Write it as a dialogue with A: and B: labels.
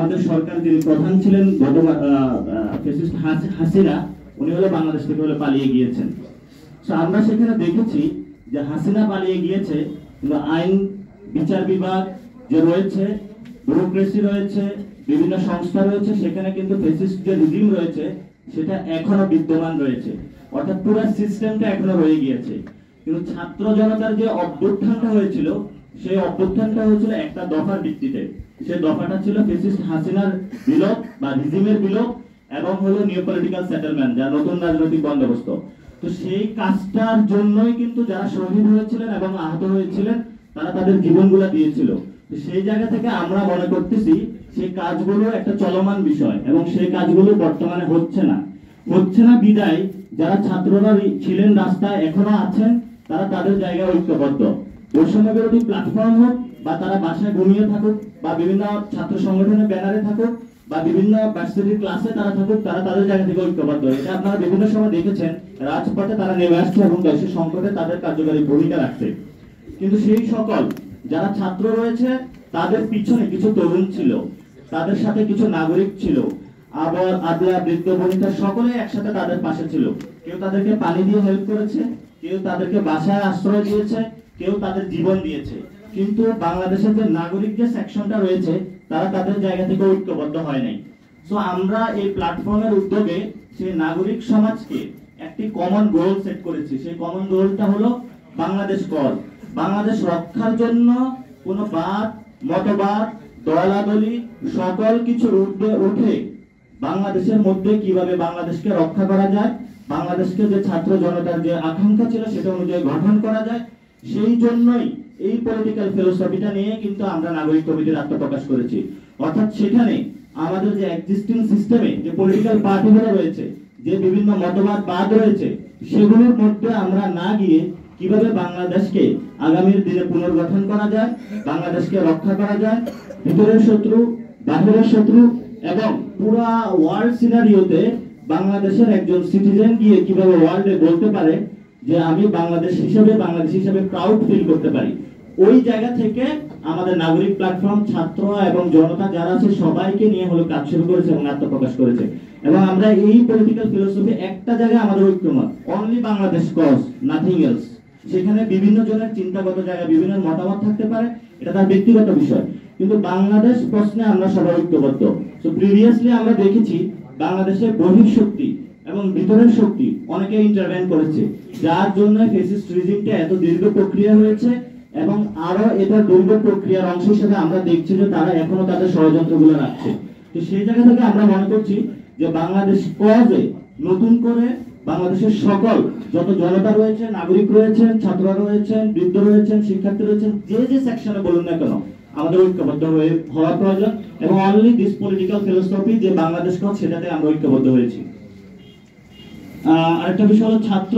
A: আমাদের সরকার যিনি প্রধান ছিলেন ফ্যাসিস্ট হাসিনা, উনি হলো বাংলাদেশ থেকে পালিয়ে গিয়েছেন। তো আমরা সেখানে দেখেছি যে হাসিনা পালিয়ে গিয়েছে, কিন্তু আইন বিচার বিভাগ যে রয়েছে, ব্যুরোক্রেসি রয়েছে, বিভিন্ন সংস্থা রয়েছে, সেখানে কিন্তু ফ্যাসিস্ট যে রিজিম রয়েছে সেটা এখনো বিদ্যমান রয়েছে, অর্থাৎ পুরো সিস্টেমটা এখনো রয়ে গিয়েছে। কিন্তু ছাত্র জনতার যে অভ্যুত্থানটা হয়েছিল, সেই অভ্যুত্থানটা হয়েছিল একটা দফার ভিত্তিতে। সেই দফাটা ছিল ফ্যাসিস্ট হাসিনার বিলোপ বা রিজিমের বিলোপ এবং হলো নিউ পলিটিক্যাল সেটেলমেন্ট, যা নতুন রাজনৈতিক বন্দোবস্ত। তো সেই কাজটার জন্যই কিন্তু যারা শহীদ হয়েছিলেন এবং আহত হয়েছিলেন তারা তাদের জীবনগুলো দিয়েছিল। তো সেই জায়গা থেকে আমরা মনে করতেছি সেই কাজগুলো একটা চলমান বিষয় এবং সেই কাজগুলো বর্তমানে হচ্ছে না বিদায় যারা ছাত্ররা ছিলেন রাস্তায় এখনো আছেন, তারা তাদের জায়গায় ঐক্যবদ্ধ। বৈষম্য বিরোধী প্ল্যাটফর্ম হোক বা তারা বাসায় ঘুমিয়ে থাকুক বা বিভিন্ন ছাত্র সংগঠনের ব্যানারে থাকুক বা বিভিন্ন ভার্সিটির ক্লাসে তারা থাকুক, তারা তাদের জায়গা থেকে ঐক্যবদ্ধ। এটা আপনারা বিভিন্ন সময় দেখেছেন, রাজপথে তারা নেমে আসছে এবং দেশের সংকটে তাদের কার্যকরী ভূমিকা রাখছে। কিন্তু সেই সকল যারা ছাত্র রয়েছে তাদের পিছনে কিছু তরুণ ছিল, তাদের সাথে কিছু নাগরিক ছিল, আবার আবলা বৃদ্ধ বনিতা সকলে একসাথে তাদের পাশে ছিল। কেউ তাদেরকে পানি দিয়ে হেল্প করেছে, কেউ তাদেরকে বাসায় আশ্রয় দিয়েছে, কেউ তাদের জীবন দিয়েছে। কিন্তু বাংলাদেশের যে নাগরিক যে সেকশনটা রয়েছে তারা তাদের জায়গা থেকে ঐক্যবদ্ধ হয় নাই। সো আমরা এই প্ল্যাটফর্মের উদ্যোগে সেই নাগরিক সমাজকে একটি কমন গোল সেট করেছি। সেই কমন গোলটা হলো বাংলাদেশ কজ। বাংলাদেশ রক্ষার জন্য কোনো বাদ মতবাদ দলাদলি সকল কিছুর ঊর্ধ্বে উঠে বাংলাদেশের মধ্যে কিভাবে বাংলাদেশকে রক্ষা করা যায়, বাংলাদেশকে যে ছাত্র জনতার যে আকাঙ্ক্ষা ছিল সেটা অনুযায়ী গঠন করা যায়, সেই জন্যই এই পলিটিক্যাল ফিলোসফিটা নিয়ে কিন্তু আমরা নাগরিক কমিটির আত্মপ্রকাশ করেছি। অর্থাৎ সেখানে আমাদের যে এক্সিস্টিং সিস্টেমে যে পলিটিক্যাল পার্টিগুলো রয়েছে, যে বিভিন্ন মতবাদ বাদ রয়েছে, সেগুলোর মধ্যে আমরা না গিয়ে কিভাবে বাংলাদেশকে আগামীর দিনে পুনর্গঠন করা যায়, বাংলাদেশকে রক্ষা করা যায়, ভিতরের শত্রু বাহিরের শত্রু এবং পুরা ওয়ার্ল্ড সিনারিওতে বাংলাদেশের একজন সিটিজেন গিয়ে কিভাবে ওয়ার্ল্ডে বলতে পারে যে আমি বাংলাদেশ হিসেবে প্রাউড ফিল করতে পারি। ওই জায়গা থেকে আমাদের নাগরিক প্ল্যাটফর্ম ছাত্র এবং জনতা যারা আছে সবাইকে নিয়ে হলো কাজ শুরু করেছে এবং আত্মপ্রকাশ করেছে। এবং আমরা এই পলিটিক্যাল ফিলোসফি একটা জায়গায় আমাদের ঐক্যমত, only Bangladesh cause, nothing else. সেখানে বিভিন্ন জনের চিন্তাগত জায়গা বিভিন্ন মতামত থাকতে পারে, এটা তার ব্যক্তিগত বিষয়, কিন্তু বাংলাদেশ প্রশ্নে আমরা সবাই ঐক্যবদ্ধ। সো প্রিভিয়াসলি আমরা দেখেছি বাংলাদেশের বহির শক্তি এবং ভিতরের শক্তি অনেকে ইন্টারভেন করেছে, যার জন্য ফ্যাসিস্ট রিজিমটা এত দীর্ঘ প্রক্রিয়া হয়েছে এবং আরো এটা দীর্ঘ প্রক্রিয়ার অংশ হিসেবে আমরা দেখছি যে তারা এখনো তাদের ষড়যন্ত্রগুলো রাখছে। তো সেই জায়গা থেকে আমরা মনে করছি যে বাংলাদেশ কজে নতুন করে বাংলাদেশের সকল যত জনতা রয়েছে, নাগরিক রয়েছেন, ছাত্ররা রয়েছেন, বৃদ্ধ রয়েছেন, শিক্ষার্থী রয়েছেন, যে সেকশনে বলুন না কেন, আমাদের ঐক্যবদ্ধ হওয়া প্রয়োজন। এবং অনলি দিস পলিটিক্যাল ফিলোসফি যে বাংলাদেশ কজ, সেটাতে আমরা ঐক্যবদ্ধ হয়েছি। আরেকটা বিষয় হলো ছাত্র